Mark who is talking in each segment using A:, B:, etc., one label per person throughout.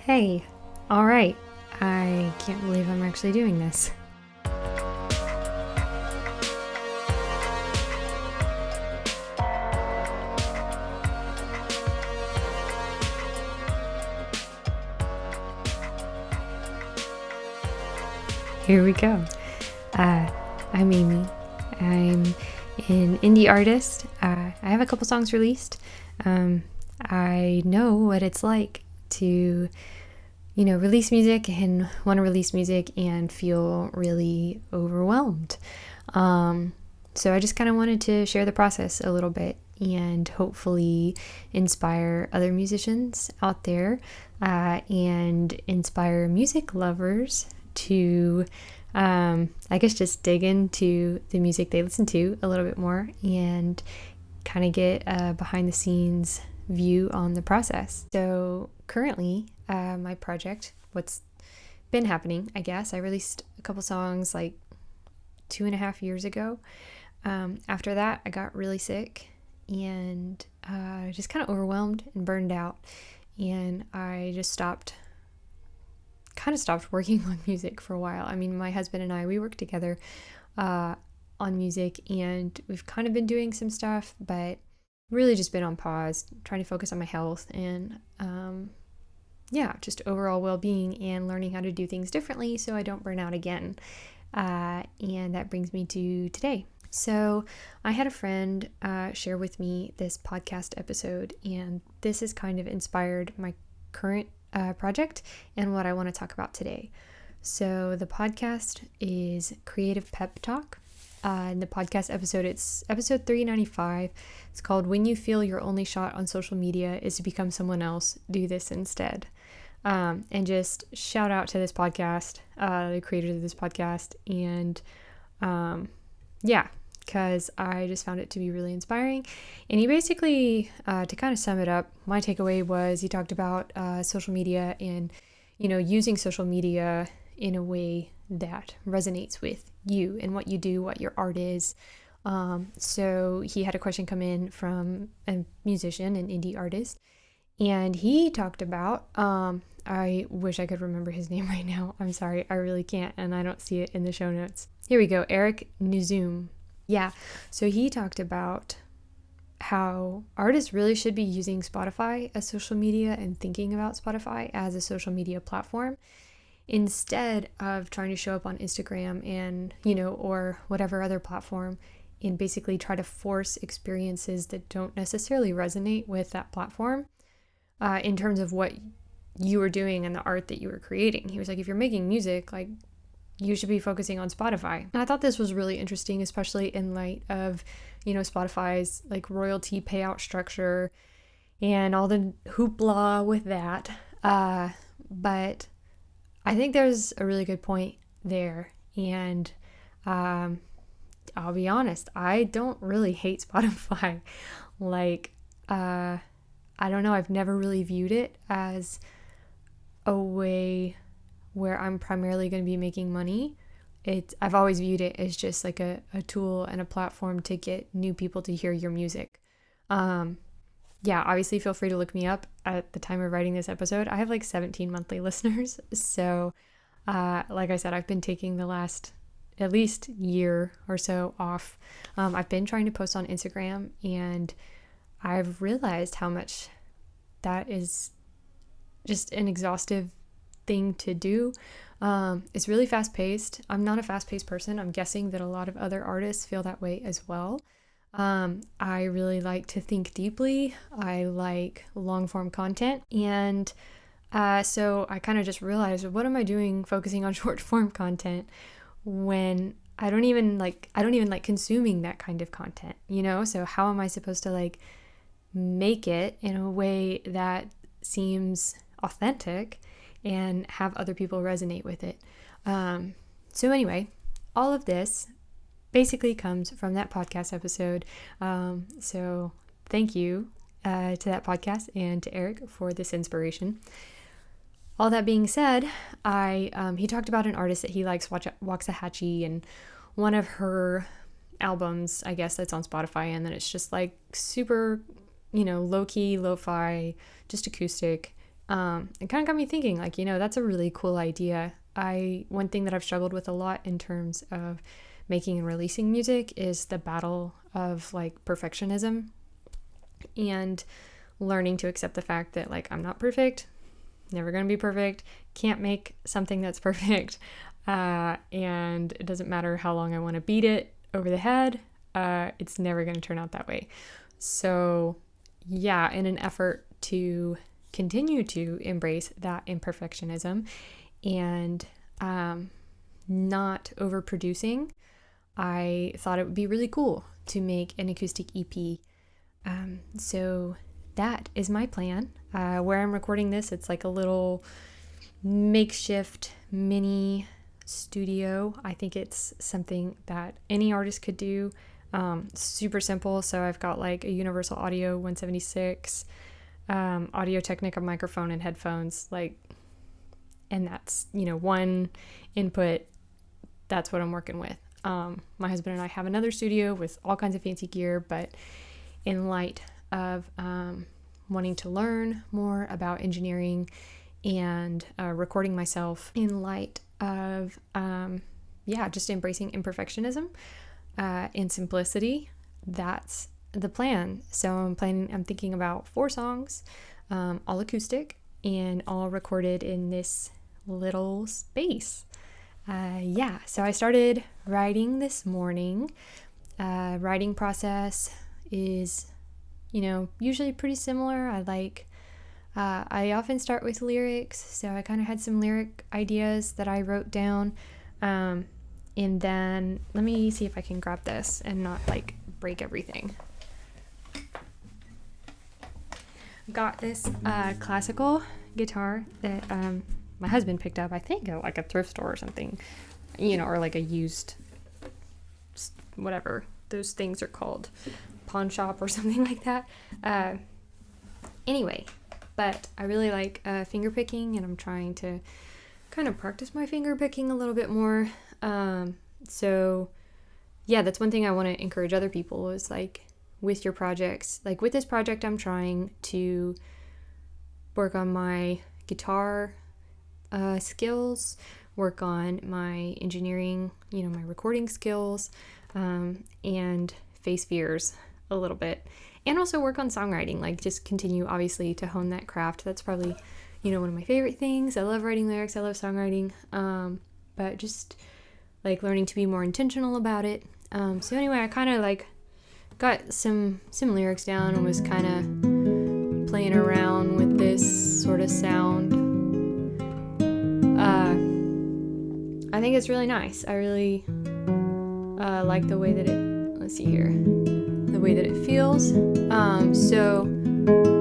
A: Hey, all right. I can't believe I'm actually doing this. Here we go. I'm Aimee. I'm an indie artist. I have a couple songs released. I know what it's like to release music and want to release music and feel really overwhelmed. So I just kind of wanted to share the process a little bit and hopefully inspire other musicians out there and inspire music lovers to, I guess, just dig into the music they listen to a little bit more and kind of get a behind the scenes view on the process. So currently, my project, what's been happening, I guess, I released a couple songs like 2.5 years ago. After that, I got really sick and just kind of overwhelmed and burned out. And I just stopped working on music for a while. I mean, my husband and I, we work together on music, and we've kind of been doing some stuff, but really just been on pause, trying to focus on my health and just overall well-being and learning how to do things differently so I don't burn out again. And that brings me to today. So I had a friend share with me this podcast episode, and this has kind of inspired my current project and what I want to talk about today. So the podcast is Creative Pep Talk. In the podcast episode, it's episode 395. It's called When You Feel Your Only Shot on Social Media is to Become Someone Else, Do This Instead. And just shout out to this podcast, the creators of this podcast. And because I just found it to be really inspiring. And he basically, to kind of sum it up, my takeaway was he talked about social media and, using social media in a way that resonates with you and what you do, what your art is. So he had a question come in from a musician, an indie artist, and he talked about, I wish I could remember his name right now. I'm sorry, I really can't, and I don't see it in the show notes. Here we go, Eric Nuzum. Yeah, so he talked about how artists really should be using Spotify as social media and thinking about Spotify as a social media platform, instead of trying to show up on Instagram and, or whatever other platform and basically try to force experiences that don't necessarily resonate with that platform in terms of what you were doing and the art that you were creating. He was like, if you're making music, like, you should be focusing on Spotify. And I thought this was really interesting, especially in light of, Spotify's like royalty payout structure and all the hoopla with that. But I think there's a really good point there. And I'll be honest, I don't really hate Spotify. I don't know, I've never really viewed it as a way where I'm primarily going to be making money. I've always viewed it as just like a tool and a platform to get new people to hear your music. Obviously feel free to look me up. At the time of writing this episode, I have like 17 monthly listeners. So, like I said, I've been taking the last at least year or so off. I've been trying to post on Instagram, and I've realized how much that is just an exhaustive thing to do. It's really fast-paced. I'm not a fast-paced person. I'm guessing that a lot of other artists feel that way as well. I really like to think deeply. I like long-form content, and so I kind of just realized, what am I doing focusing on short-form content when I don't even like consuming that kind of content, So how am I supposed to like make it in a way that seems authentic and have other people resonate with it? So anyway, all of this basically comes from that podcast episode. So thank you to that podcast and to Eric for this inspiration. All that being said, he talked about an artist that he likes, Waxahachie, and one of her albums, I guess, that's on Spotify, and then it's just like super, low-key, lo-fi, just acoustic, it kind of got me thinking, like, that's a really cool idea. One thing that I've struggled with a lot in terms of making and releasing music is the battle of like perfectionism and learning to accept the fact that like I'm not perfect, never going to be perfect, can't make something that's perfect, and it doesn't matter how long I want to beat it over the head, it's never going to turn out that way. So yeah, in an effort to continue to embrace that imperfectionism and not overproducing, I thought it would be really cool to make an acoustic EP. So that is my plan. Where I'm recording this, it's like a little makeshift mini studio. I think it's something that any artist could do. Super simple. So I've got like a Universal Audio 176, Audio Technica microphone and headphones, and that's, one input. That's what I'm working with. My husband and I have another studio with all kinds of fancy gear, but in light of wanting to learn more about engineering and recording myself, in light of just embracing imperfectionism and simplicity, that's the plan. So I'm thinking about 4 songs, all acoustic and all recorded in this little space. So I started writing this morning. Writing process is, usually pretty similar. I often start with lyrics, so I kind of had some lyric ideas that I wrote down. And then let me see if I can grab this and not break everything. Got this classical guitar that my husband picked up, I think, at like a thrift store or something, or like a used, whatever those things are called, pawn shop or something like that. Anyway, but I really like finger picking, and I'm trying to kind of practice my finger picking a little bit more. So yeah, that's one thing I want to encourage other people is with your projects. With this project, I'm trying to work on my guitar skills, work on my engineering, my recording skills, and face fears a little bit, and also work on songwriting, just continue obviously to hone that craft. That's probably, one of my favorite things. I love writing lyrics, I love songwriting, but just learning to be more intentional about it. So anyway, I kind of got some lyrics down and was kind of playing around with this sort of sound. I think it's really nice. I really like the way that the way that it feels. So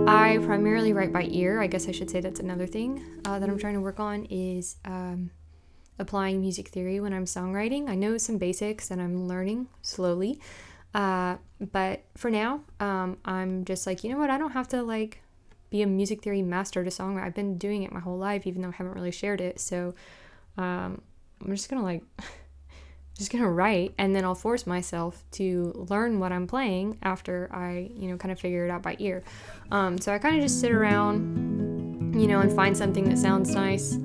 A: I primarily write by ear. I guess I should say that's another thing that I'm trying to work on is applying music theory when I'm songwriting. I know some basics and I'm learning slowly. But for now, I'm just you know what? I don't have to be a music theory master to songwrite. I've been doing it my whole life, even though I haven't really shared it. So I'm just gonna write, and then I'll force myself to learn what I'm playing after I, kind of figure it out by ear. So I kind of just sit around, and find something that sounds nice.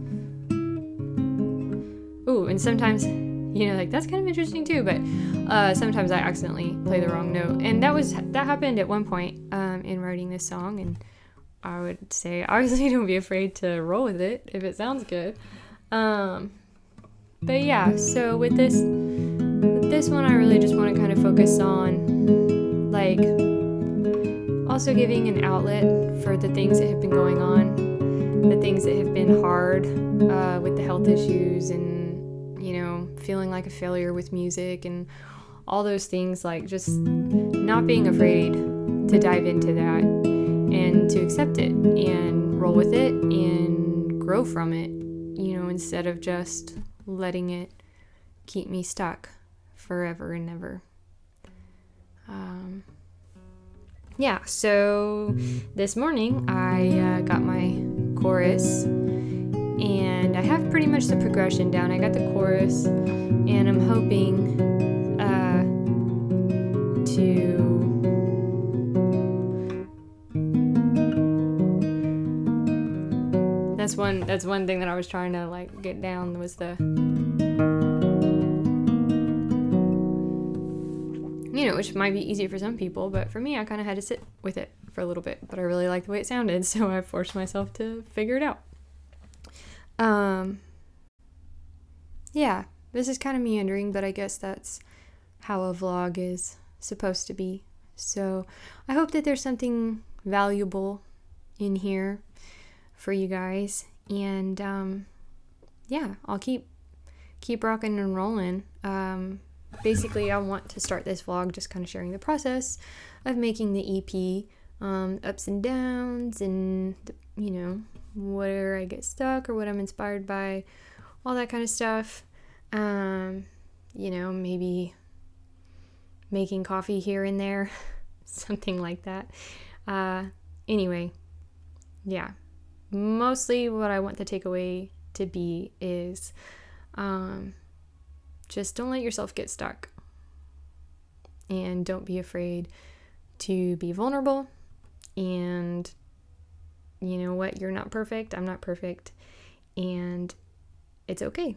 A: Ooh, and sometimes, that's kind of interesting too, but sometimes I accidentally play the wrong note. And that happened at one point in writing this song, and I would say, obviously don't be afraid to roll with it if it sounds good. But yeah, so with this one, I really just want to kind of focus on also giving an outlet for the things that have been going on, the things that have been hard with the health issues and, feeling like a failure with music and all those things, just not being afraid to dive into that and to accept it and roll with it and grow from it, instead of just letting it keep me stuck forever and ever. So this morning I got my chorus, and I have pretty much the progression down. I got the chorus, and I'm hoping that's one thing that I was trying to like get down was the, which might be easier for some people, but for me, I kind of had to sit with it for a little bit, but I really liked the way it sounded, so I forced myself to figure it out. Yeah, this is kind of meandering, but I guess that's how a vlog is supposed to be. So I hope that there's something valuable in here for you guys, and I'll keep rocking and rolling. Basically, I want to start this vlog just kind of sharing the process of making the EP, ups and downs, and where I get stuck or what I'm inspired by, all that kind of stuff. Maybe making coffee here and there, something like that. Anyway, yeah, mostly what I want the takeaway to be is just don't let yourself get stuck, and don't be afraid to be vulnerable. And you know what, you're not perfect, I'm not perfect, and it's okay.